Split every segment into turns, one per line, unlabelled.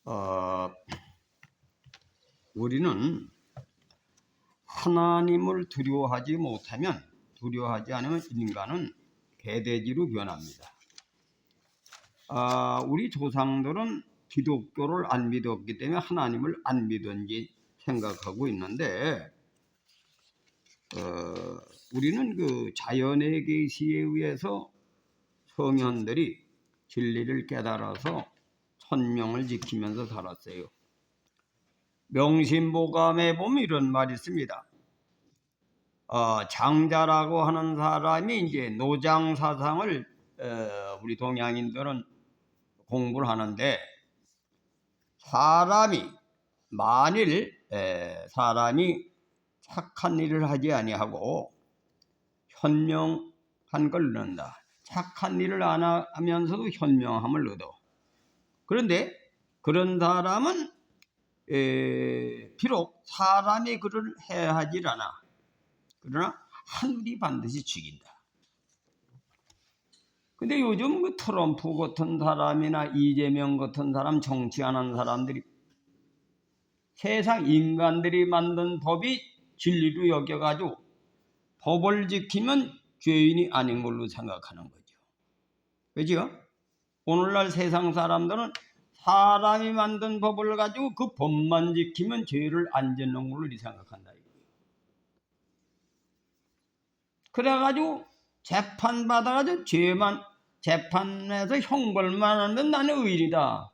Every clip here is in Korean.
어, 우리는 하나님을 두려워하지 않으면 인간은 개돼지로 변합니다. 우리 조상들은 기독교를 안 믿었기 때문에 하나님을 안 믿었는지 생각하고 있는데, 우리는 그 자연의 계시에 의해서 성현들이 진리를 깨달아서 천명을 지키면서 살았어요. 명심보감에 보면 이런 말이 있습니다. 장자라고 하는 사람이 이제 노장 사상을 우리 동양인들은 공부를 하는데, 만일 사람이 착한 일을 하지 아니하고 현명한 걸 얻는다. 착한 일을 안 하면서도 현명함을 얻어. 그런데 그런 사람은 비록 사람이 그를 해하지 않아. 그러나 하늘이 반드시 죽인다. 근데 요즘 그 트럼프 같은 사람이나 이재명 같은 사람, 정치하는 사람들이 세상 인간들이 만든 법이 진리로 여겨가지고 법을 지키면 죄인이 아닌 걸로 생각하는 거죠. 그죠? 오늘날 세상 사람들은 사람이 만든 법을 가지고 그 법만 지키면 죄를 안 짓는 걸로 생각한다. 그래가지고 재판 받아가지고 재판에서 형벌만 하면 나는 의인이다.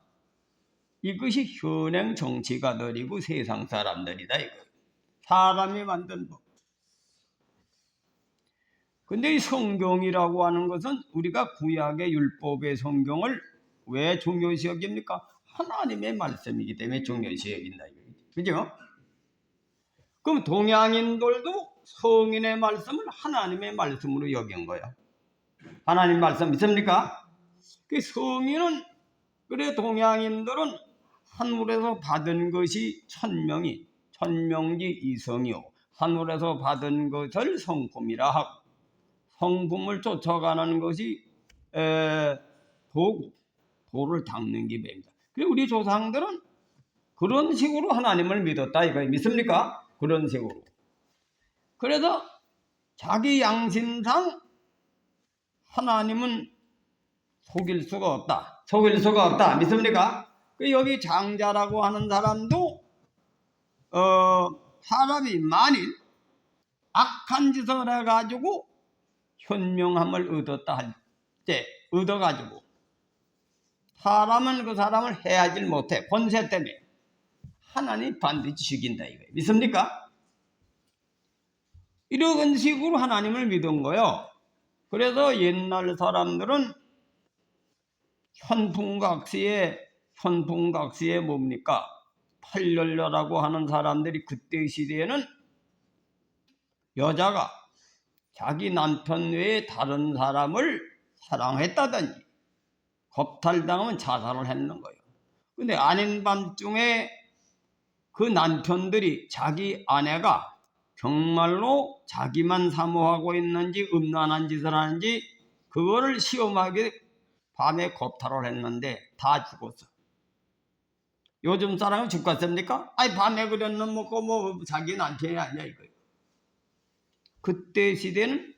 이것이 현행 정치가들이고 세상 사람들이다. 이거 사람이 만든 법. 근데 이 성경이라고 하는 것은 우리가 구약의 율법의 성경을 왜 중요시 여깁니까? 하나님의 말씀이기 때문에 중요시 여긴다. 그죠? 그럼 동양인들도 성인의 말씀을 하나님의 말씀으로 여긴 거야. 하나님 말씀 믿습니까? 그 성인은, 그래 동양인들은 하늘에서 받은 것이 천명지 이성이요, 하늘에서 받은 것을 성품이라 하고, 성품을 쫓아가는 것이 도를 닦는 기배입니다. 그리고 우리 조상들은 그런 식으로 하나님을 믿었다 이거 믿습니까? 그런 식으로. 그래서 자기 양심상 하나님은 속일 수가 없다. 믿습니까? 여기 장자라고 하는 사람도 사람이 만일 악한 짓을 해가지고 현명함을 얻었다 할 때, 얻어가지고 사람은 그 사람을 해하지 못해. 권세 때문에 하나님 반드시 죽인다 이거예요. 믿습니까? 이런 식으로 하나님을 믿은 거예요. 그래서 옛날 사람들은 현풍각시에 뭡니까? 팔렬녀라고 하는 사람들이 그때 시대에는 여자가 자기 남편 외에 다른 사람을 사랑했다든지 겁탈당하면 자살을 했는 거예요. 근데 아닌 밤중에 그 남편들이 자기 아내가 정말로 자기만 사모하고 있는지 음란한 짓을 하는지 그거를 시험하게 밤에 겁탈을 했는데 다 죽었어. 요즘 사람은 죽겠습니까? 아니 밤에 그랬는 먹고 자기 남편이 아니야 이거예요. 그때 시대는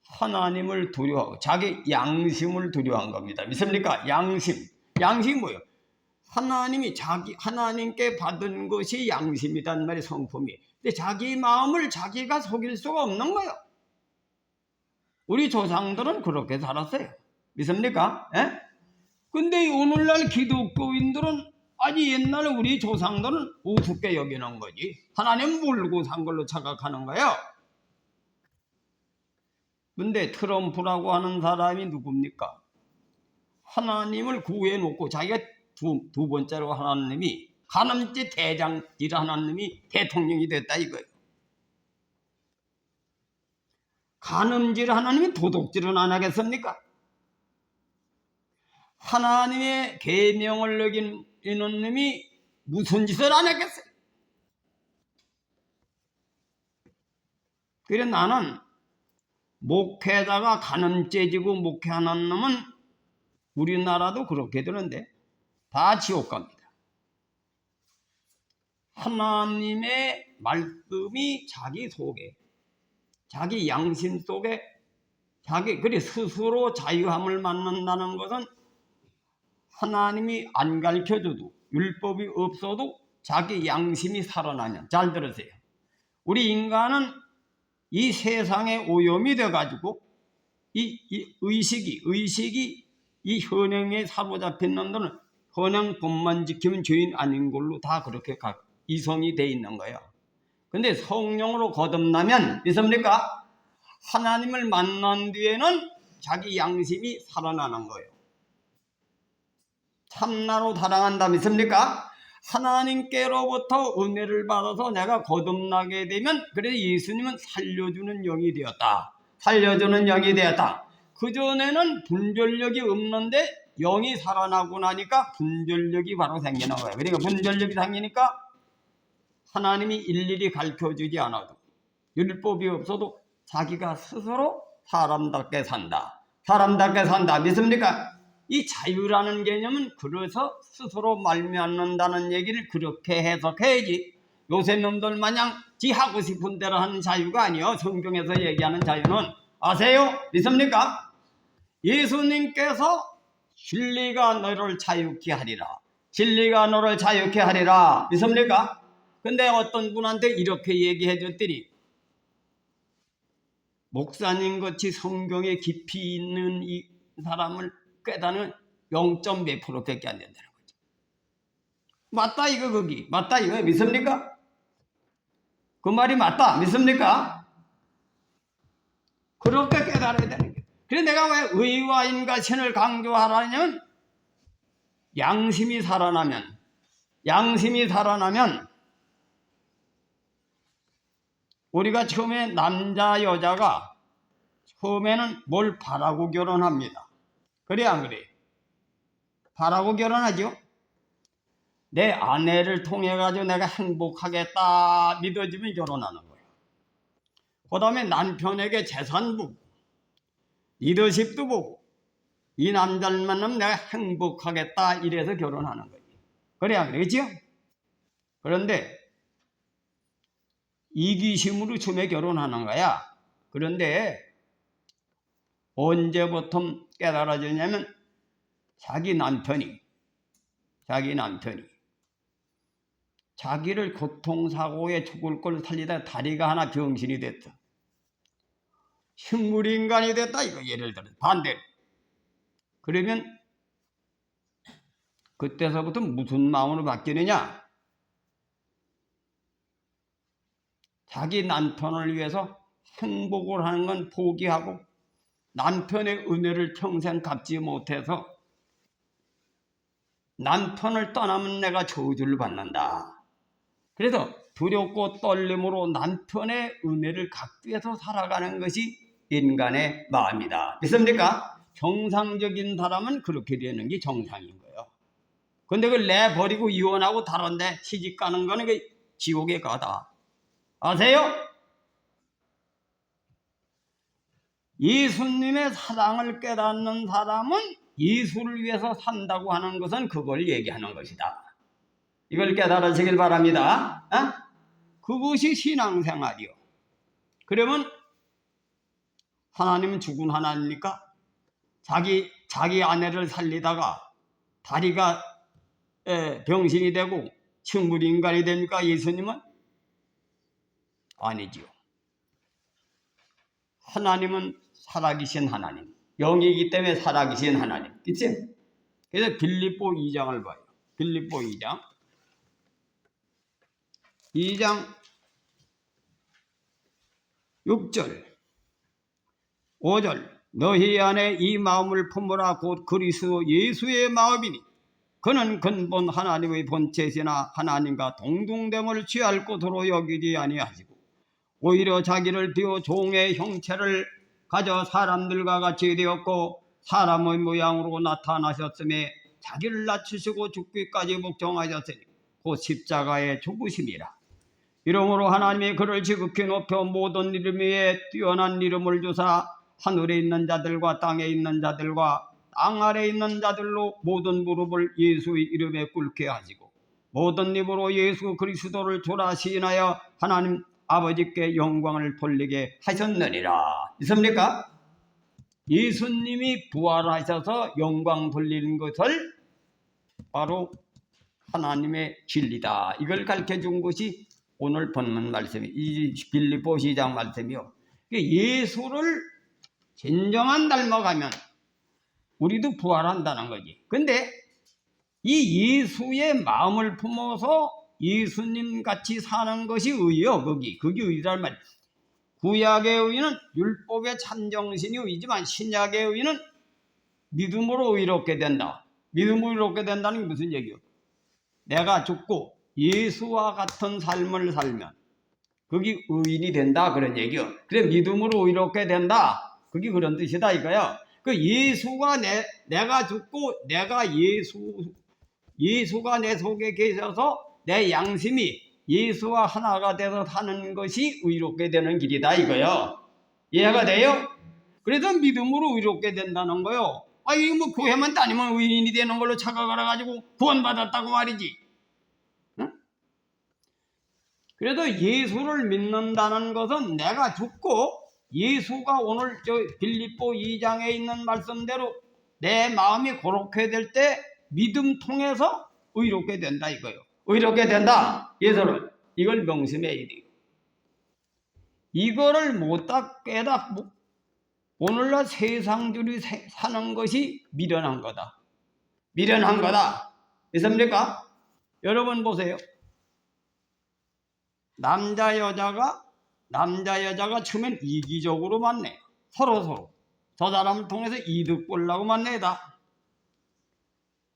하나님을 두려워하고 자기 양심을 두려워한 겁니다. 믿습니까? 양심이 뭐예요? 하나님께 받은 것이 양심이란 말이 성품이. 근데 자기 마음을 자기가 속일 수가 없는 거예요. 우리 조상들은 그렇게 살았어요. 믿습니까? 예? 근데 오늘날 기독교인들은 아니 옛날에 우리 조상들은 우습게 여기는 거지. 하나님 모르고 산 걸로 착각하는 거예요. 근데 트럼프라고 하는 사람이 누굽니까? 하나님을 구해놓고 자기가 두 번째로 하나님이 간음죄 대장질 하나님이 대통령이 됐다 이거예요. 간음질 하나님이 도둑질은 안 하겠습니까? 하나님의 계명을 어긴 이놈이 무슨 짓을 안 했겠어요? 그래 나는 목회자가 간음죄 지고 목회하는 놈은 우리나라도 그렇게 되는데 다 지옥 갑니다. 하나님의 말씀이 자기 속에, 자기 양심 속에, 그래 스스로 자유함을 만난다는 것은 하나님이 안 가르쳐줘도, 율법이 없어도 자기 양심이 살아나면, 잘 들으세요. 우리 인간은 이 세상에 오염이 돼가지고 이 의식이 이 현행에 사로잡힌 놈들은 현행 법만 지키면 죄인 아닌 걸로 다 그렇게 이성이 돼 있는 거예요. 근데 성령으로 거듭나면 믿습니까? 하나님을 만난 뒤에는 자기 양심이 살아나는 거예요. 참나로 사랑한다 믿습니까? 하나님께로부터 은혜를 받아서 내가 거듭나게 되면, 그래서 예수님은 살려주는 영이 되었다. 살려주는 영이 되었다. 그전에는 분별력이 없는데 영이 살아나고 나니까 분별력이 바로 생기는 거예요. 그러니까 분별력이 생기니까 하나님이 일일이 가르쳐주지 않아도, 율법이 없어도 자기가 스스로 사람답게 산다. 사람답게 산다. 믿습니까? 이 자유라는 개념은 그래서 스스로 말미암는다는 얘기를 그렇게 해석해야지, 요새 놈들 마냥 지 하고 싶은 대로 하는 자유가 아니요. 성경에서 얘기하는 자유는 아세요? 믿습니까? 예수님께서 진리가 너를 자유케 하리라. 진리가 너를 자유케 하리라. 믿습니까? 근데 어떤 분한테 이렇게 얘기해 줬더니, 목사님 같이 성경에 깊이 있는 이 사람을 깨닫는 0.몇 %밖에 안 된다는 거죠. 맞다 이거, 거기 맞다 이거. 믿습니까? 그 말이 맞다 믿습니까? 그렇게 깨달아야 되는 거예요. 그래서 내가 왜 의와 인과 신을 강조하라냐면, 양심이 살아나면 우리가 처음에 남자 여자가 처음에는 뭘 바라고 결혼합니다. 그래 안 그래? 바라고 결혼하죠. 내 아내를 통해 가지고 내가 행복하겠다 믿어지면 결혼하는 거예요. 그 다음에 남편에게 재산 보고 리더십도 보고 이 남자를 만나면 내가 행복하겠다 이래서 결혼하는 거예요. 그래 안 그러죠? 그런데 이기심으로 처음에 결혼하는 거야. 그런데 언제부터 깨달아졌냐면, 자기 남편이 자기를 교통사고에 죽을 걸 살리다 다리가 하나 병신이 됐다. 식물인간이 됐다 이거. 예를 들어 반대로. 그러면 그때서부터 무슨 마음으로 바뀌느냐? 자기 남편을 위해서 행복을 하는 건 포기하고, 남편의 은혜를 평생 갚지 못해서 남편을 떠나면 내가 저주를 받는다. 그래서 두렵고 떨림으로 남편의 은혜를 갚기 위해서 살아가는 것이 인간의 마음이다. 믿습니까? 정상적인 사람은 그렇게 되는 게 정상인 거예요. 근데 그걸 내버리고 이혼하고 다른 데 시집 가는 거는 그 지옥에 가다. 아세요? 예수님의 사랑을 깨닫는 사람은 예수를 위해서 산다고 하는 것은 그걸 얘기하는 것이다. 이걸 깨달으시길 바랍니다. 그것이 신앙생활이요. 그러면 하나님은 죽은 하나님입니까? 자기 아내를 살리다가 다리가 병신이 되고 식물인간이 됩니까? 예수님은? 아니지요. 하나님은 살아계신 하나님, 영이기 때문에 살아계신 하나님, 그치? 그래서 빌립보 2장을 봐요. 빌립보 2장 6절 5절 너희 안에 이 마음을 품으라. 곧 그리스도 예수의 마음이니 그는 근본 하나님의 본체시나 하나님과 동등됨을 취할 것으로 여기지 아니하시고 오히려 자기를 비워 종의 형체를 가져 사람들과 같이 되었고 사람의 모양으로 나타나셨음에 자기를 낮추시고 죽기까지 복종하셨으니 곧 십자가의 죽으심이라. 이러므로 하나님이 그를 지극히 높여 모든 이름 위에 뛰어난 이름을 주사 하늘에 있는 자들과 땅에 있는 자들과 땅 아래에 있는 자들로 모든 무릎을 예수의 이름에 꿇게 하시고 모든 입으로 예수 그리스도를 주라 시인하여 하나님 아버지께 영광을 돌리게 하셨느니라. 있습니까? 예수님이 부활하셔서 영광 돌리는 것을 바로 하나님의 진리다. 이걸 가르쳐 준 것이 오늘 본문 말씀이 이 빌립보 2장 말씀이요. 예수를 진정한 닮아가면 우리도 부활한다는 거지. 근데 이 예수의 마음을 품어서 예수님 같이 사는 것이 의요. 그게 의란 말이야. 구약의 의는 율법의 참정신이 의지만 신약의 의는 믿음으로 의롭게 된다. 믿음으로 의롭게 된다는 게 무슨 얘기요? 내가 죽고 예수와 같은 삶을 살면 그게 의인이 된다 그런 얘기요. 그래 믿음으로 의롭게 된다. 그게 그런 뜻이다 이거야. 그 예수가 내가 죽고 내가 예수가 내 속에 계셔서 내 양심이 예수와 하나가 돼서 사는 것이 의롭게 되는 길이다 이거요. 이해가 돼요? 그래서 믿음으로 의롭게 된다는 거요. 아 이게 뭐 교회만 다니면 의인이 되는 걸로 착각을 해가지고 구원받았다고 말이지. 응? 그래도 예수를 믿는다는 것은 내가 죽고 예수가 오늘 저 빌립보 2장에 있는 말씀대로 내 마음이 그렇게 될 때 믿음 통해서 의롭게 된다 이거요. 의롭게 된다. 예수를. 이걸 명심해야 돼요. 이거를 못 깨닫고 오늘날 세상들이 사는 것이 미련한 거다. 미련한 거다. 있습니까? 여러분 보세요. 남자 여자가 처음엔 이기적으로 만나요. 서로 저 사람을 통해서 이득 보려고 만나다.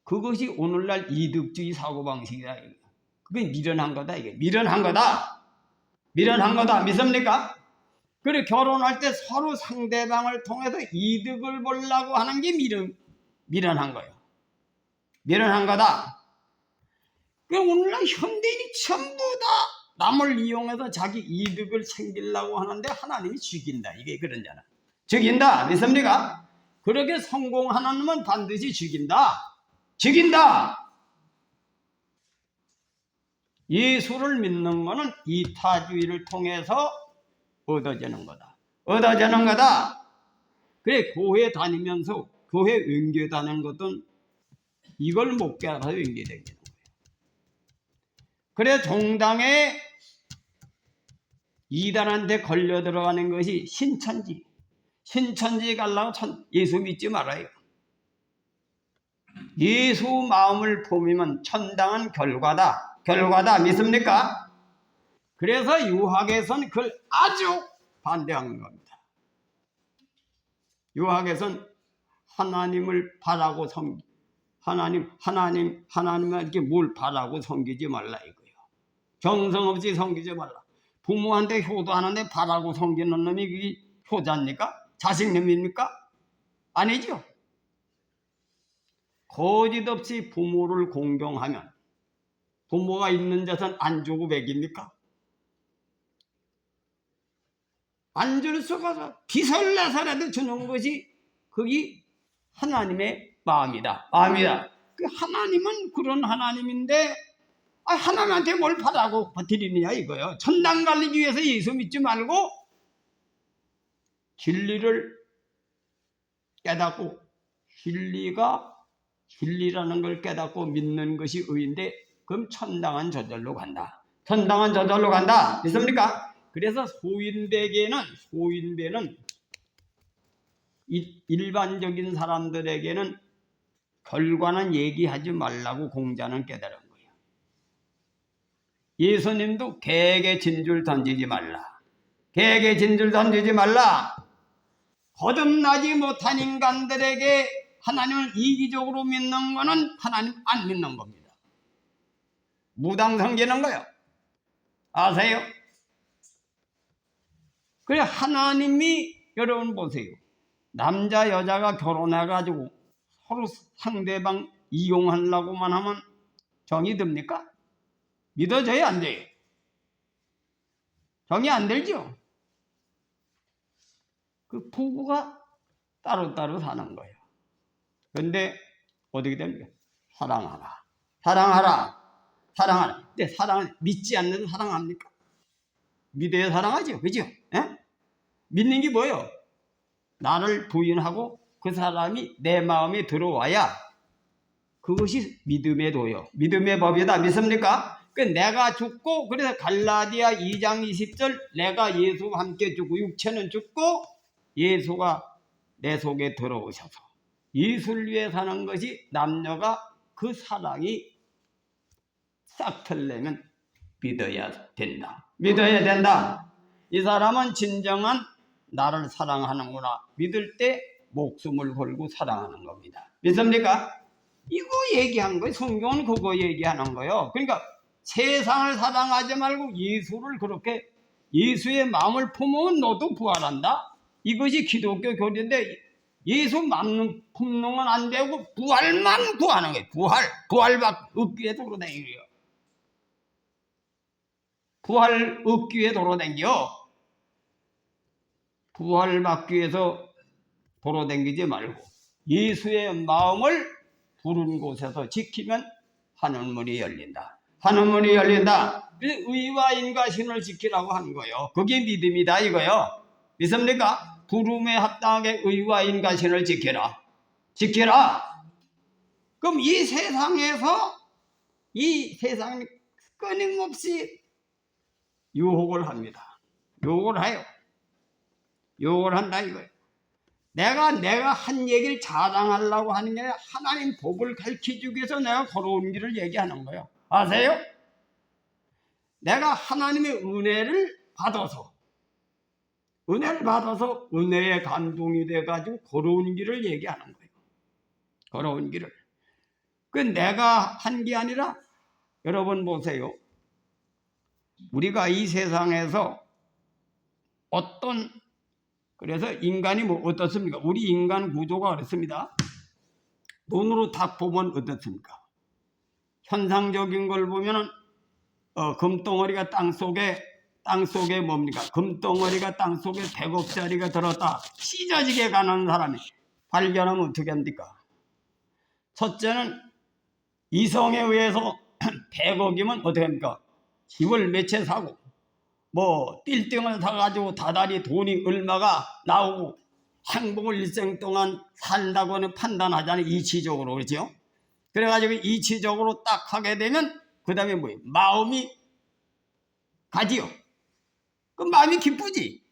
그것이 오늘날 이득주의 사고방식이다. 그게 미련한 거다. 이게 미련한 거다. 믿습니까? 그래 결혼할 때 서로 상대방을 통해서 이득을 보려고 하는 게 미련한 거예요. 미련한 거다. 그 오늘날 현대인이 전부 다 남을 이용해서 자기 이득을 챙기려고 하는데 하나님이 죽인다. 이게 그런잖아. 죽인다. 믿습니까? 그렇게 성공하는 놈은 반드시 죽인다. 예수를 믿는 것은 이타주의를 통해서 얻어지는 거다. 그래 교회 다니면서 교회 은교 다니는 것은 이걸 못 깨달아서 은교되는 거예요. 그래 종당에 이단한테 걸려 들어가는 것이 신천지 가려고 예수 믿지 말아요. 예수 마음을 품으면 천당은 결과다. 믿습니까? 그래서 유학에선 그걸 아주 반대하는 겁니다. 유학에선 하나님을 바라고 하나님한테 뭘 바라고 섬기지 말라 이거예요. 정성 없이 섬기지 말라. 부모한테 효도하는데 바라고 섬기는 놈이 그게 효자입니까? 자식님입니까? 아니죠. 거짓 없이 부모를 공경하면 부모가 있는 재산 안 주고 먹입니까? 안 줄 수가 빚을 내서라도 주는 것이 그게 하나님의 마음이다. 그 하나님은 그런 하나님인데 하나님한테 뭘 바라고 드리느냐 이거예요. 천당 갈리기 위해서 예수 믿지 말고 진리를 깨닫고 진리라는 걸 깨닫고 믿는 것이 의인데 그럼 천당은 저절로 간다. 믿습니까? 그래서 소인배는 일반적인 사람들에게는 결과는 얘기하지 말라고 공자는 깨달은 거예요. 예수님도 개에게 진줄 던지지 말라. 거듭나지 못한 인간들에게 하나님을 이기적으로 믿는 것은 하나님 안 믿는 겁니다. 무당 섬기는 거예요. 아세요? 그래 하나님이 여러분 보세요. 남자 여자가 결혼해가지고 서로 상대방 이용하려고만 하면 정이 듭니까? 믿어져요 안 돼요? 정이 안 들죠? 그 부부가 따로따로 사는 거예요. 그런데 어떻게 됩니까? 사랑하라. 사랑하는. 근데 사랑은 믿지 않는 사랑합니까? 믿어야 사랑하죠. 그죠? 예? 믿는 게 뭐예요? 나를 부인하고 그 사람이 내 마음에 들어와야 그것이 믿음의 도요. 믿음의 법이다. 믿습니까? 그 내가 죽고, 그래서 갈라디아 2장 20절 내가 예수와 함께 죽고 육체는 죽고 예수가 내 속에 들어오셔서 예수를 위해 사는 것이 남녀가 그 사랑이 싹 틀려면 믿어야 된다. 믿어야 된다. 이 사람은 진정한 나를 사랑하는구나. 믿을 때 목숨을 걸고 사랑하는 겁니다. 믿습니까? 이거 얘기한 거예요. 성경은 그거 얘기하는 거예요. 그러니까 세상을 사랑하지 말고 예수를 그렇게 예수의 마음을 품으면 너도 부활한다. 이것이 기독교 교리인데 예수 마음 품는 건 안 되고 부활만 구하는 거예요. 부활 얻기 위해 돌아다니고요. 부활 얻기 위해 돌아다니요. 부활 받기 위해서 돌아다니지 말고 예수의 마음을 부른 곳에서 지키면 하늘문이 열린다. 하늘문이 열린다. 그래서 의와 인과신을 지키라고 하는 거예요. 그게 믿음이다 이거요. 믿습니까? 부름에 합당하게 의와 인과신을 지켜라. 지켜라. 그럼 이 세상에서 이 세상이 끊임없이 유혹을 합니다. 유혹을 해요. 유혹을 한다 이거예요. 내가 한 얘기를 자랑하려고 하는 게 아니라 하나님 복을 가르쳐주기 위해서 내가 걸어온 길을 얘기하는 거예요. 아세요? 내가 하나님의 은혜를 받아서 은혜에 감동이 돼가지고 걸어온 길을 얘기하는 거예요. 걸어온 길을. 그 내가 한 게 아니라 여러분 보세요. 우리가 이 세상에서 그래서 인간이 뭐 어떻습니까? 우리 인간 구조가 그렇습니다. 눈으로 딱 보면 어떻습니까? 현상적인 걸 보면은 금덩어리가 땅속에 뭡니까? 금덩어리가 땅속에 100억짜리가 들었다. 찢어지게 가는 사람이 발견하면 어떻게 합니까? 첫째는 이성에 의해서 100억이면 어떻게 합니까? 집을 몇 채 사고 뭐 빌딩을 사가지고 다달이 돈이 얼마가 나오고 행복을 일생 동안 산다고는 판단하잖아요. 이치적으로. 그렇죠? 그래가지고 이치적으로 딱 하게 되면 그 다음에 뭐예요? 마음이 가지요. 그 마음이 기쁘지.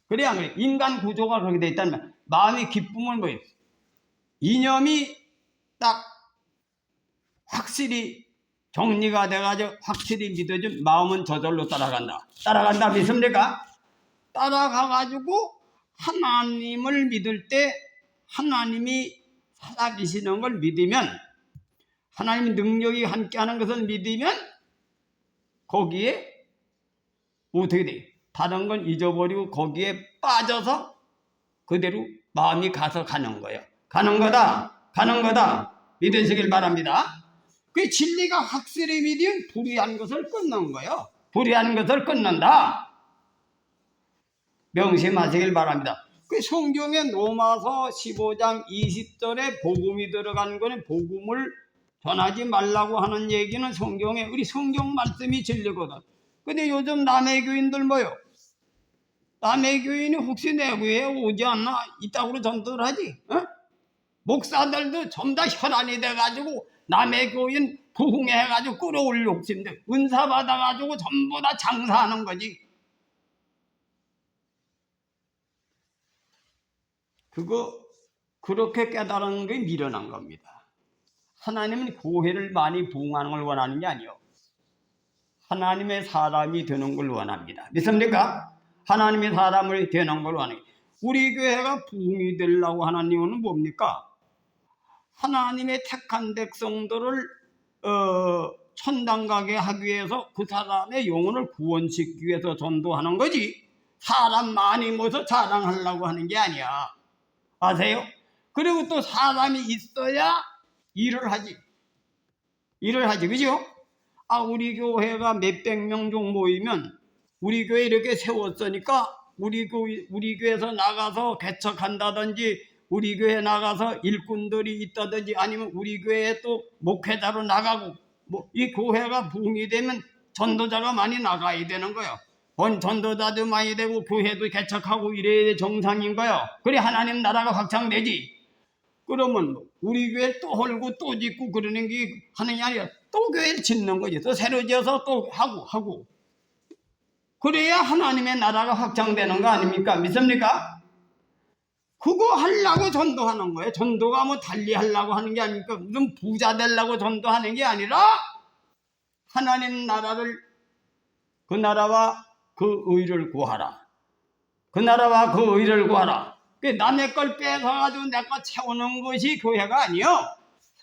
그래야 그래. 인간 구조가 그렇게 돼 있다면 마음이 기쁨은 뭐예요? 이념이 딱 확실히 정리가 돼가지고 확실히 믿어준 마음은 저절로 따라간다. 따라간다 믿습니까? 따라가가지고 하나님을 믿을 때 하나님이 살아계시는 걸 믿으면 하나님의 능력이 함께하는 것을 믿으면 거기에 어떻게 돼요? 다른 건 잊어버리고 거기에 빠져서 그대로 마음이 가서 가는 거예요. 가는 거다. 믿으시길 바랍니다. 그 진리가 확실히 믿으면 불의한 것을 끊는 거예요. 불의한 것을 끊는다. 명심하시길 바랍니다. 그 성경에 로마서 15장 20절에 복음이 들어간 거는 복음을 전하지 말라고 하는 얘기는 성경에 우리 성경 말씀이 진리거든. 근데 요즘 남의 교인들 뭐요? 남의 교인이 혹시 내 교회에 오지 않나? 이따구로 전도를 하지. 어? 목사들도 전부 다 혈안이 돼가지고 남의 교인 부흥해가지고 끌어올 욕심들 은사 받아가지고 전부 다 장사하는 거지. 그렇게 깨달은 게 미련한 겁니다. 하나님은 교회를 많이 부흥하는 걸 원하는 게 아니요. 하나님의 사람이 되는 걸 원합니다. 믿습니까? 하나님의 사람을 되는 걸 원해요. 우리 교회가 부흥이 되려고 하는 이유는 뭡니까? 하나님의 택한 백성들을 천당 가게 하기 위해서 그 사람의 영혼을 구원시키기 위해서 전도하는 거지 사람 많이 모여서 자랑하려고 하는 게 아니야. 아세요? 그리고 또 사람이 있어야 일을 하지. 그죠? 우리 교회가 몇백 명 정도 모이면 우리 교회 이렇게 세웠으니까 우리 교회에서 나가서 개척한다든지 우리 교회에 나가서 일꾼들이 있다든지 아니면 우리 교회에 또 목회자로 나가고 뭐 이 교회가 붕이 되면 전도자가 많이 나가야 되는 거예요. 전도자도 많이 되고 교회도 개척하고 이래야 정상인 거예요. 그래 하나님 나라가 확장되지. 그러면 우리 교회 또 헐고 또 짓고 그러는 게 하는 게 아니라 또 교회를 짓는 거지. 또 새로 지어서 또 하고 그래야 하나님의 나라가 확장되는 거 아닙니까? 믿습니까? 그거 하려고 전도하는 거예요. 전도가 뭐 달리 하려고 하는 게 아닙니까? 무슨 부자 되려고 전도하는 게 아니라 하나님 나라를, 그 나라와 그 의를 구하라. 그 나라와 그 의를 구하라. 남의 걸 뺏어가지고 내 거 채우는 것이 교회가 아니요.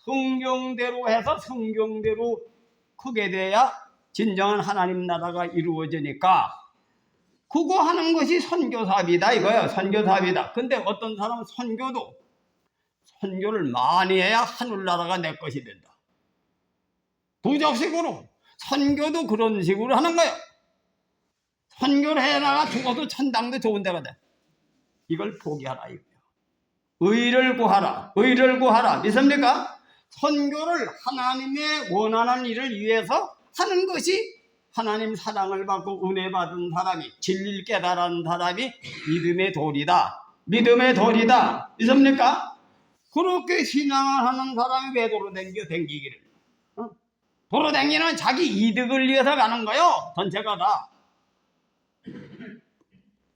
성경대로 해서 성경대로 크게 돼야 진정한 하나님 나라가 이루어지니까 그거 하는 것이 선교사업이다 이거예요. 선교사업이다. 근데 어떤 사람은 선교를 많이 해야 하늘나라가 내 것이 된다. 부적식으로 선교도 그런 식으로 하는 거예요. 선교를 해나가 죽어도 천당도 좋은 데가 돼. 이걸 포기하라 이거예요. 의를 구하라. 의를 구하라. 믿습니까? 선교를 하나님의 원하는 일을 위해서 하는 것이 하나님 사랑을 받고 은혜 받은 사람이, 진리를 깨달은 사람이 믿음의 돌이다. 믿음의 돌이다. 믿습니까? 그렇게 신앙을 하는 사람이 왜 도로 댕기기를? 도로 댕기는 자기 이득을 위해서 가는 거요. 전체가 다.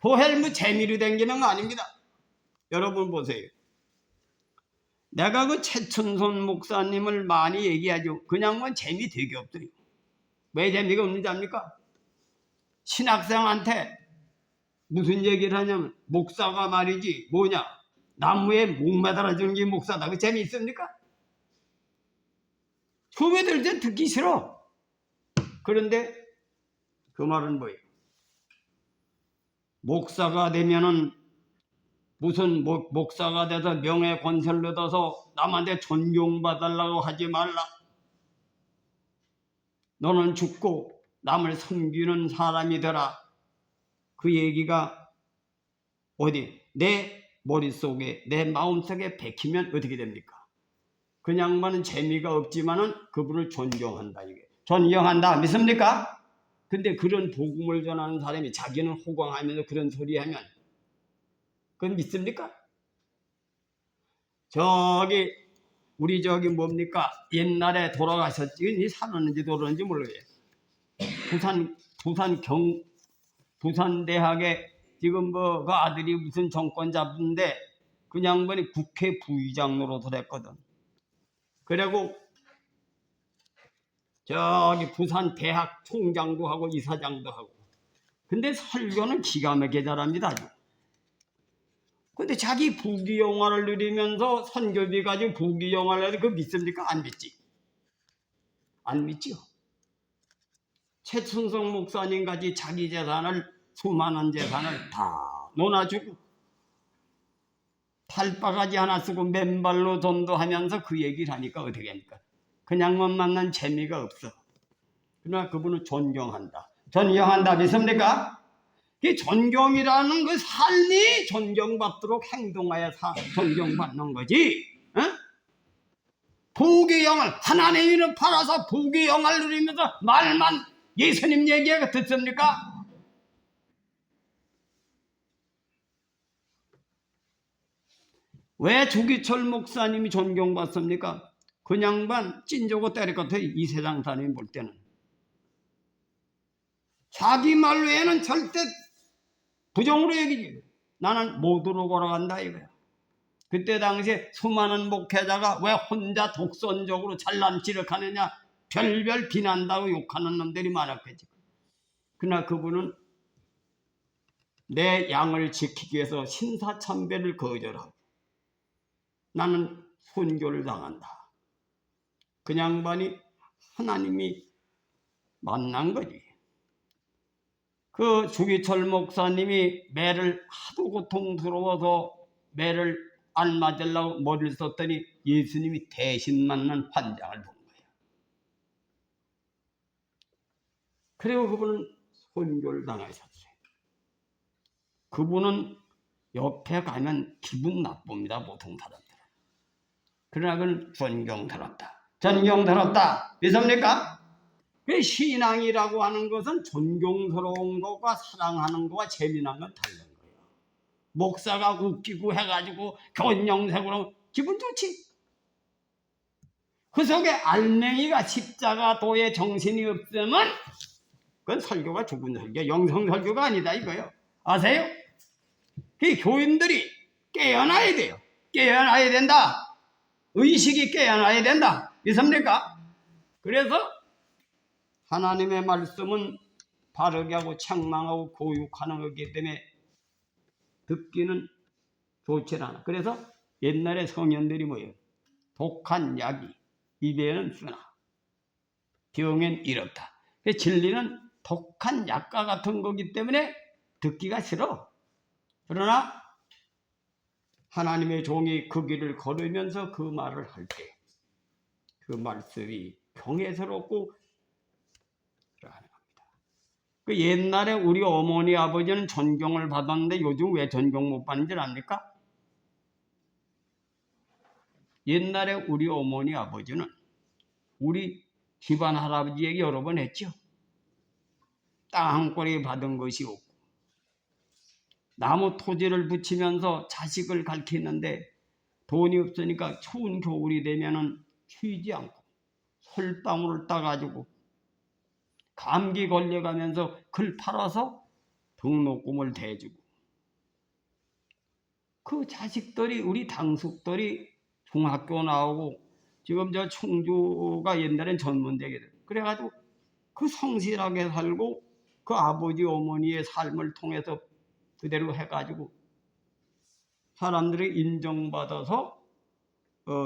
교회를 뭐 재미로 댕기는 거 아닙니다. 여러분 보세요. 내가 그 최춘손 목사님을 많이 얘기하죠. 그냥 뭐 재미 되게 없어요. 왜 재미가 없는지 압니까? 신학생한테 무슨 얘기를 하냐면 목사가 말이지 뭐냐 나무에 목 매달아 주는 게 목사다. 그 재미있습니까? 후배들 때 듣기 싫어. 그런데 그 말은 뭐예요? 목사가 되면은 무슨 목사가 돼서 명예 권세를 얻어서 남한테 존경받으려고 하지 말라. 너는 죽고 남을 섬기는 사람이 되라. 그 얘기가 어디 내 머릿속에 내 마음속에 박히면 어떻게 됩니까? 그 양반은 재미가 없지만은 그분을 존경한다. 이게 존경한다. 믿습니까? 근데 그런 복음을 전하는 사람이 자기는 호강하면서 그런 소리 하면 그건 믿습니까? 우리 뭡니까? 옛날에 돌아가셨지, 살았는지 돌아오는지 모르겠어요. 부산대학에 지금 그 아들이 무슨 정권 잡는데 그 양반이 국회 부의장으로 들었거든. 그리고 부산대학 총장도 하고 이사장도 하고. 근데 설교는 기가 막히게 잘합니다. 근데 자기 부귀영화를 누리면서 선교비 가지고 부귀영화를 해도 그거 믿습니까? 안 믿지. 안 믿지요. 최춘성 목사님 같이 자기 재산을 수많은 재산을 다 논아주고 팔바가지 하나 쓰고 맨발로 전도하면서 그 얘기를 하니까 어떻게 합니까? 그냥만 만난 재미가 없어. 그러나 그분은 존경한다. 존경한다. 믿습니까? 이 존경이라는 그 삶이 존경받도록 행동하여 존경받는 거지. 어? 부귀영화를 하나님을 팔아서 부귀영화를 누리면서 말만 예수님 얘기가 듣습니까? 왜 조기철 목사님이 존경받습니까? 그 양반 찐저고 때릴 것 같아. 이 세상 사람이 볼 때는 자기 말 외에는 절대 부정으로 얘기지. 나는 모두로 걸어간다 이거야. 그때 당시에 수많은 목회자가 왜 혼자 독선적으로 잘난 체를 하느냐 별별 비난다고 욕하는 놈들이 많았겠지. 그러나 그분은 내 양을 지키기 위해서 신사참배를 거절하고 나는 순교를 당한다. 그 양반이 하나님이 만난 거지. 그 주기철 목사님이 매를 하도 고통스러워서 매를 안 맞으려고 머리를 썼더니 예수님이 대신 맞는 환장을 본 거예요. 그리고 그분은 순교를 당하셨어요. 그분은 옆에 가면 기분 나쁩니다. 보통 사람들은. 그러나 그는 존경스럽다. 존경스럽다. 믿습니까? 그 신앙이라고 하는 것은 존경스러운 것과 사랑하는 것과 재미난 건 다른 거예요. 목사가 웃기고 해가지고 견영색으로 기분 좋지. 그 속에 알맹이가 십자가도의 정신이 없으면 그건 설교가 죽은 설교, 영성 설교가 아니다 이거예요. 아세요? 그 교인들이 깨어나야 돼요. 깨어나야 된다. 의식이 깨어나야 된다. 믿습니까? 그래서 하나님의 말씀은 바르게 하고 책망하고 교육하는 거기 때문에 듣기는 좋지 않아. 그래서 옛날에 성현들이 뭐예요? 독한 약이 입에는 쓰나 병엔 이렇다. 진리는 독한 약과 같은 거기 때문에 듣기가 싫어. 그러나 하나님의 종이 그 길을 걸으면서 그 말을 할 때 그 말씀이 경외스럽고 하는 겁니다. 그 옛날에 우리 어머니 아버지는 존경을 받았는데 요즘 왜 존경 못 받는 줄 압니까? 옛날에 우리 어머니 아버지는 우리 집안 할아버지에게 여러 번 했죠. 땅 한 꼬리 받은 것이 없고 나무 토지를 붙이면서 자식을 가르치는데 돈이 없으니까 추운 겨울이 되면은 쉬지 않고 솔방울을 따가지고 감기 걸려가면서 글 팔아서 등록금을 대주고 그 자식들이 우리 당숙들이 중학교 나오고 지금 저 충주가 옛날엔 전문대거든. 그래가지고 그 성실하게 살고 그 아버지 어머니의 삶을 통해서 그대로 해가지고 사람들이 인정받아서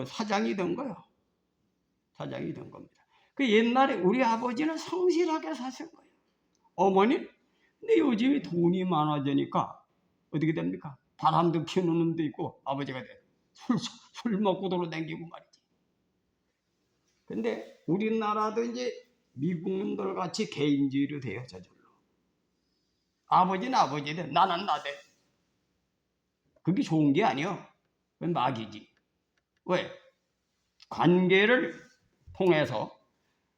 사장이 된 거예요. 사장이 된 겁니다. 그 옛날에 우리 아버지는 성실하게 사신 거예요. 어머니? 근데 요즘에 돈이 많아지니까 어떻게 됩니까? 바람도 피우는 놈도 있고 아버지가 돼. 술 먹고 돌아다니고 말이지. 근데 우리나라도 이제 미국 놈들 같이 개인주의로 돼요. 저절로. 아버지는 아버지대. 나는 나대. 그게 좋은 게 아니요. 그건 막이지. 왜? 관계를 통해서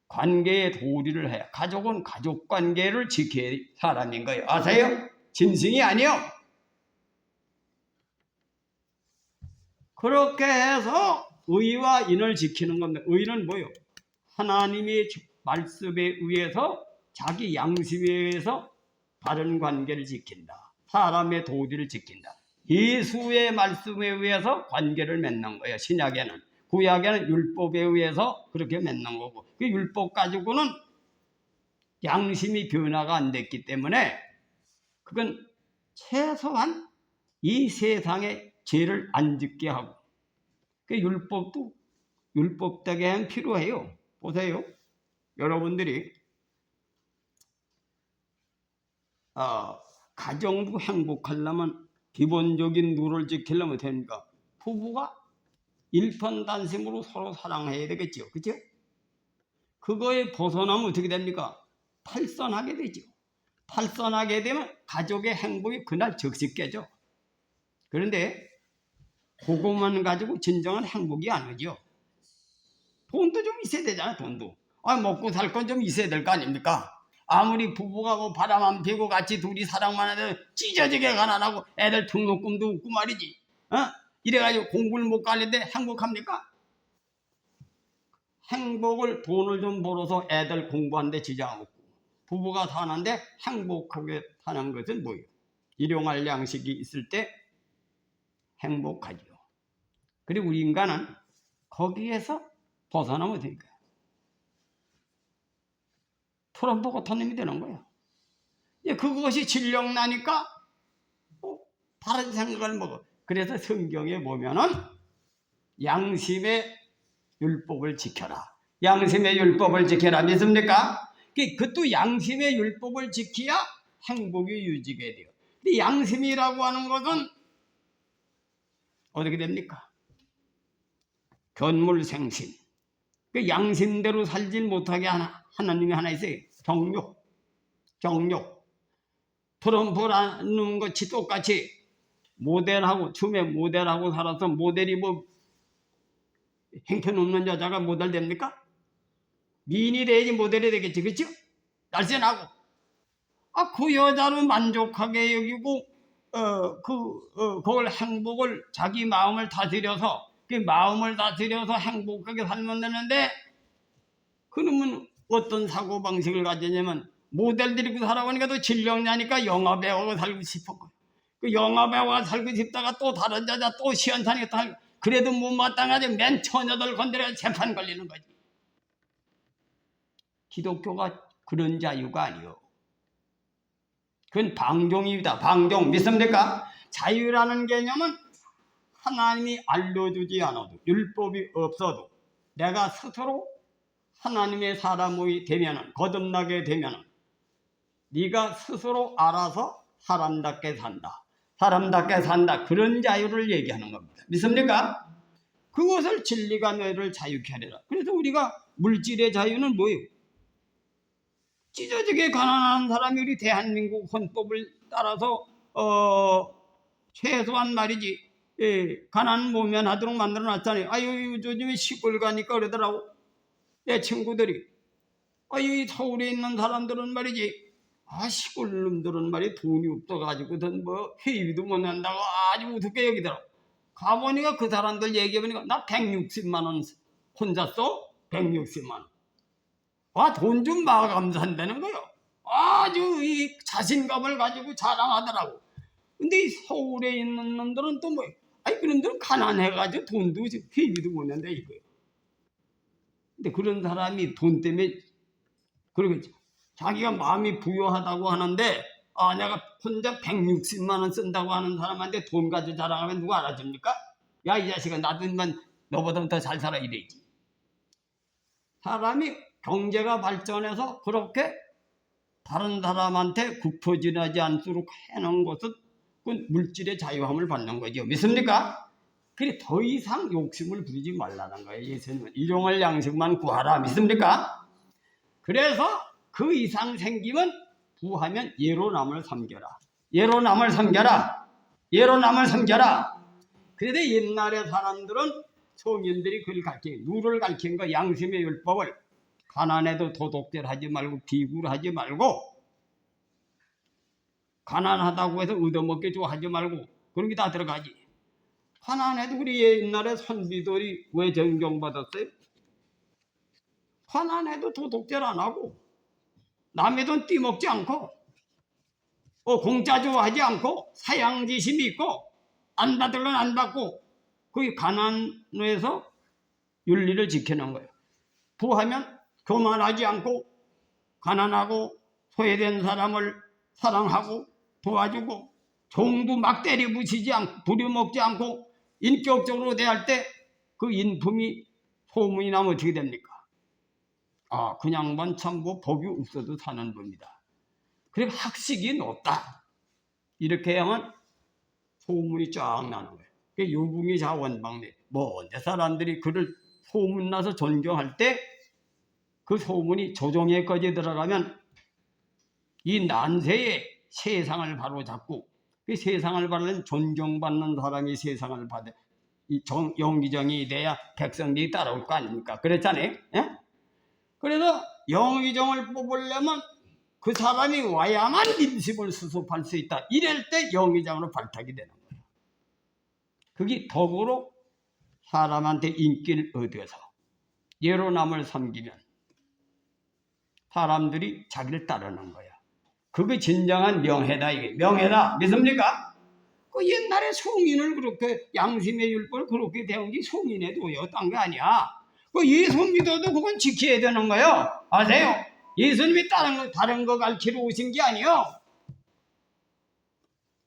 관계의 도리를 해야 가족은 가족 관계를 지켜야 사람인 거예요. 아세요? 짐승이 아니요. 그렇게 해서 의와 인을 지키는 건데 의는 뭐예요? 하나님의 말씀에 의해서 자기 양심에 의해서 바른 관계를 지킨다. 사람의 도리를 지킨다. 예수의 말씀에 의해서 관계를 맺는 거예요. 신약에는. 구약에는 율법에 의해서 그렇게 맺는 거고 그 율법 가지고는 양심이 변화가 안 됐기 때문에 그건 최소한 이 세상에 죄를 안 짓게 하고 그 율법도 율법되게 필요해요. 보세요. 여러분들이 가정도 행복하려면 기본적인 룰을 지키려면 됩니까? 부부가 일편단심으로 서로 사랑해야 되겠죠. 그죠? 그거에 벗어나면 어떻게 됩니까? 탈선하게 되죠. 탈선하게 되면 가족의 행복이 그날 즉시 깨져. 그런데 그것만 가지고 진정한 행복이 아니죠. 돈도 좀 있어야 되잖아. 돈도. 먹고 살 건 좀 있어야 될 거 아닙니까? 아무리 부부가 뭐 바람 안 피고 같이 둘이 사랑만 해도 찢어지게 가난하고 애들 등록금도 없고 말이지. 이래가지고 공부를 못 가는데 행복합니까? 행복을 돈을 좀 벌어서 애들 공부하는데 지장 없고 부부가 사는데 행복하게 사는 것은 뭐예요? 일용할 양식이 있을 때 행복하죠. 그리고 우리 인간은 거기에서 벗어나면 되니까요. 트럼프 같은 놈이 되는 거예요. 그것이 질력 나니까 다른 생각을 먹어. 그래서 성경에 보면은 양심의 율법을 지켜라. 양심의 율법을 지켜라. 믿습니까? 그것도 양심의 율법을 지켜야 행복이 유지가 돼요. 근데 양심이라고 하는 것은 어떻게 됩니까? 견물생심. 그 양심대로 살진 못하게 하나님이 하나 있어요. 정욕. 트럼프라는 것이 똑같이 모델하고 춤에 모델하고 살아서 모델이 뭐 형편없는 여자가 모델 됩니까? 미인이 돼야지 모델이 되겠지, 그렇죠? 날씬하고. 그 여자를 만족하게 여기고 그걸 행복을 자기 마음을 다스려서 그 마음을 다스려서 행복하게 살면 되는데, 그러면 어떤 사고방식을 가지냐면 모델들이 살아보니까 또 질병자니까 영화배우가 살고 싶은 거예요. 그 영화배우가 살고 싶다가 또 다른 여자 또 시원찮게 살고, 그래도 못 마땅하지 맨 처녀들 건드려 재판 걸리는 거지. 기독교가 그런 자유가 아니요. 그건 방종입니다. 방종. 믿습니까? 자유라는 개념은 하나님이 알려주지 않아도, 율법이 없어도 내가 스스로 하나님의 사람이 되면은, 거듭나게 되면은 네가 스스로 알아서 사람답게 산다. 사람답게 산다. 그런 자유를 얘기하는 겁니다. 믿습니까? 그것을 진리가 너희를 자유케 하리라. 그래서 우리가 물질의 자유는 뭐예요? 찢어지게 가난한 사람이 우리 대한민국 헌법을 따라서 최소한 말이지, 가난 모면하도록 만들어놨잖아요. 요즘에 시골 가니까 그러더라고. 내 친구들이 이 서울에 있는 사람들은 말이지, 시골 놈들은 말이 돈이 없어가지고든 뭐 회비도 못 낸다고 아주 우습게 여기더라고. 가보니까 그 사람들 얘기해보니까 나 160만 원 혼자 써? 160만 원. 돈 좀 마감 산다는 거요. 아주 이 자신감을 가지고 자랑하더라고. 근데 이 서울에 있는 놈들은 또 뭐예요? 그놈들은 가난해가지고 돈도 회비도 못 낸다 이거예요. 근데 그런 사람이 돈 때문에 그러겠죠. 자기가 마음이 부유하다고 하는데 내가 혼자 160만 원 쓴다고 하는 사람한테 돈 가지고 자랑하면 누가 알아줍니까? 야, 이 자식아, 나도만 너보다 더 잘 살아 이래지. 사람이 경제가 발전해서 그렇게 다른 사람한테 굽어지지 않도록 해놓은 것은 그 물질의 자유함을 받는 거죠. 믿습니까? 그래, 더 이상 욕심을 부리지 말라는 거예요. 예수님은 일용할 양식만 구하라. 믿습니까? 그래서 그 이상 생기면 부하면 예로 남을 섬겨라. 예로 남을 섬겨라. 예로 남을 섬겨라. 그런데 옛날에 사람들은 성인들이 그걸 가르친, 누를 가르친 거, 양심의 율법을. 가난해도 도둑질 하지 말고, 비굴 하지 말고, 가난하다고 해서 얻어먹게 좋아하지 말고, 그런 게 다 들어가지. 가난해도 우리 옛날에 선비들이 왜 존경받았어요? 가난해도 도둑질 안 하고, 남의 돈 떼먹지 않고, 공짜 좋아하지 않고, 사양지심이 있고, 안 받을 건 안 받고, 그게 가난해서 윤리를 지켜놓은 거예요. 부하면 교만하지 않고, 가난하고 소외된 사람을 사랑하고 도와주고, 종도 막 때려부시지 않고 부려먹지 않고 인격적으로 대할 때 그 인품이 소문이 나면 어떻게 됩니까? 그 양반 참 뭐 법이 없어도 사는 겁니다. 그리고 학식이 높다. 이렇게 하면 소문이 쫙 나는 거예요. 유붕이 자원방래. 언제 사람들이 그를 소문나서 존경할 때 그 소문이 조정에까지 들어가면 이 난세에 세상을 바로잡고, 그 세상을 바르는 존경받는 사람이 세상을 받아 이 영의정이 돼야 백성들이 따라올 거 아닙니까? 그랬잖아요. 예? 그래서 영의정을 뽑으려면 그 사람이 와야만 민심을 수습할 수 있다. 이럴 때 영의정으로 발탁이 되는 거예요. 그게 덕으로 사람한테 인기를 얻어서 예로 남을 섬기면 사람들이 자기를 따르는 거야. 그게 진정한 명예다. 이게 명예다. 믿습니까? 그 옛날에 성인을 그렇게 양심의 율법을 그렇게 배운 게 성인의 도였던 게 아니야. 그 예수 믿어도 그건 지켜야 되는 거예요. 아세요? 예수님이 다른 거 가르치러 오신 게 아니에요.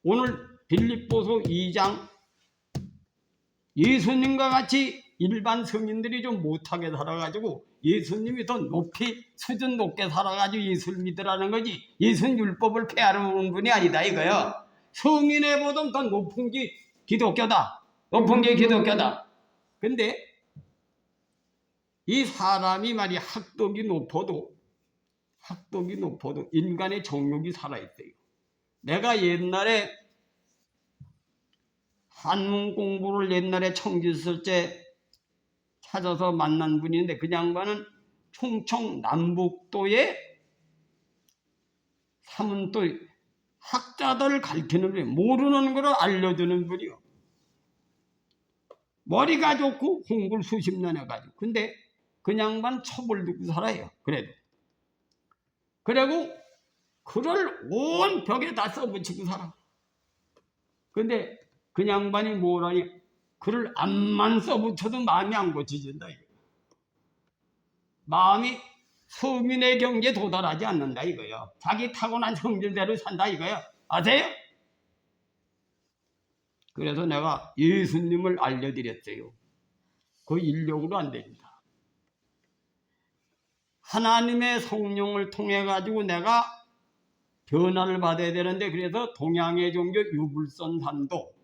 오늘 빌립보서 2장, 예수님과 같이 일반 성인들이 좀 못하게 살아가지고 예수님이 더 높이 수준 높게 살아가지고 예수를 믿으라는 거지, 예수는 율법을 폐하러 오는 분이 아니다 이거요. 성인의 보다 더 높은 게 기독교다. 높은 게 기독교다. 근데 이 사람이 말이 학덕이 높아도 인간의 정욕이 살아있어요. 내가 옛날에 한문 공부를 옛날에 청주 있을 때 찾아서 만난 분인데, 그 양반은 충청 남북도에 삼은도 학자들을 가르치는 분이, 모르는 걸 알려주는 분이요. 머리가 좋고 공부를 수십 년 해가지고. 근데 그 양반 첩을 두고 살아요. 그래도. 그리고 글을 온 벽에 다 써붙이고 살아. 근데 그 양반이 뭐라니, 글을 암만 써붙여도 마음이 안 고쳐진다. 마음이 서민의 경지에 도달하지 않는다 이거요. 자기 타고난 성질대로 산다 이거요. 아세요? 그래서 내가 예수님을 알려드렸어요. 그 인력으로 안 됩니다. 하나님의 성령을 통해 가지고 내가 변화를 받아야 되는데, 그래서 동양의 종교 유불선 산도,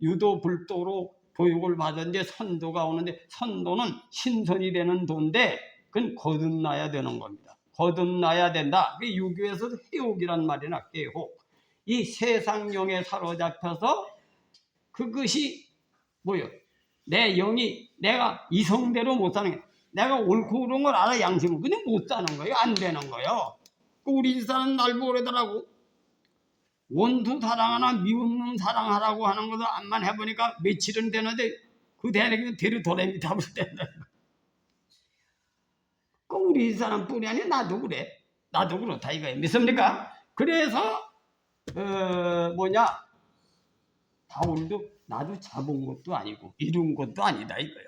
유도불도로 교육을 받았는데 선도가 오는데, 선도는 신선이 되는 도인데 그건 거듭나야 되는 겁니다. 거듭나야 된다. 유교에서도 해옥이란 말이나 해옥. 이 세상령에 사로잡혀서 그것이 뭐요? 내 영이 내가 이성대로 못 사는 게, 내가 옳고 그른 걸 알아 양심을, 근데 못 사는 거예요. 안 되는 거예요. 우리 집사는 날 보래더라고. 원수 사랑하나 미운 놈 사랑하라고 하는 것도 암만 해보니까 며칠은 되는데 그 대략은 대로 도래미tab을 된다. 그 우리 사람 뿐이 아니라 나도 그래. 나도 그렇다 이거예요. 믿습니까? 그래서 바울도 나도 잡은 것도 아니고 이룬 것도 아니다 이거야.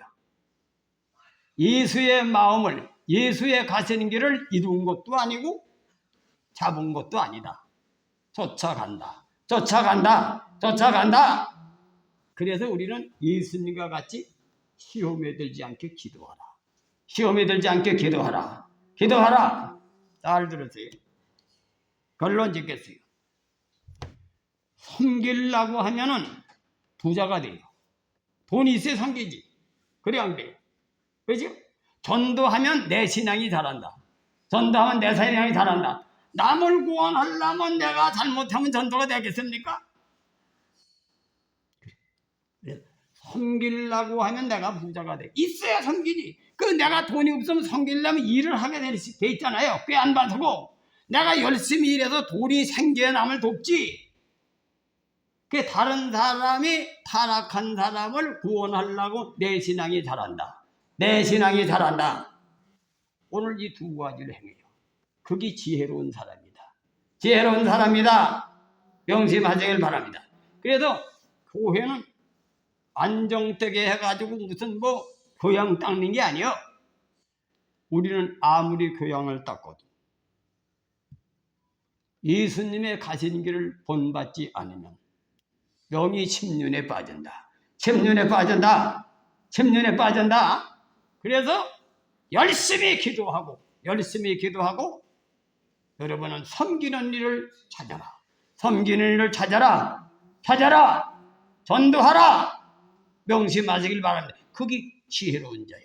예수의 마음을, 예수의 가시는 길을 이룬 것도 아니고 잡은 것도 아니다. 쫓아간다. 쫓아간다. 쫓아간다. 그래서 우리는 예수님과 같이 시험에 들지 않게 기도하라. 시험에 들지 않게 기도하라. 기도하라. 잘 들으세요. 결론 짓겠어요. 섬기려고 하면은 부자가 돼요. 돈이 있어야 섬기지. 그래 안 돼요. 그렇죠? 전도하면 내 신앙이 자란다. 전도하면 내 신앙이 자란다. 남을 구원하려면 내가 잘못하면 전도가 되겠습니까? 섬기려고 하면 내가 부자가 돼. 있어야 섬기지. 그 내가 돈이 없으면 섬기려면 일을 하게 돼 있잖아요. 꽤 안 받고. 내가 열심히 일해서 돈이 생겨야 남을 돕지. 그 다른 사람이 타락한 사람을 구원하려고 내 신앙이 자란다. 내 신앙이 자란다. 오늘 이 두 가지를 행해요. 그게 지혜로운 사람이다. 지혜로운 사람이다. 명심하시길 바랍니다. 그래서 교회는 안정되게 해가지고 무슨 교양 닦는 게 아니요. 우리는 아무리 교양을 닦고도 예수님의 가신 길을 본받지 않으면 명이 침륜에 빠진다. 침륜에 빠진다. 침륜에 빠진다. 그래서 열심히 기도하고 여러분은 섬기는 일을 찾아라. 섬기는 일을 찾아라. 전도하라. 명심하시길 바랍니다. 그게 지혜로운 자요.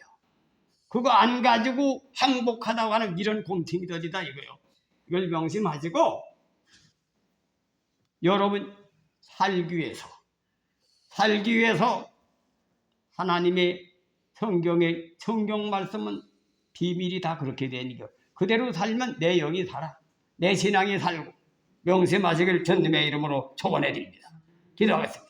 그거 안 가지고 행복하다고 하는 이런 곰탱이들이다 이거요. 이걸 명심하시고 여러분 살기 위해서 하나님의 성경 말씀은 비밀이 다 그렇게 되니까 그대로 살면 내 영이 살아. 내 신앙이 살고 명심하시길 주님의 이름으로 축원해 드립니다. 기도하겠습니다.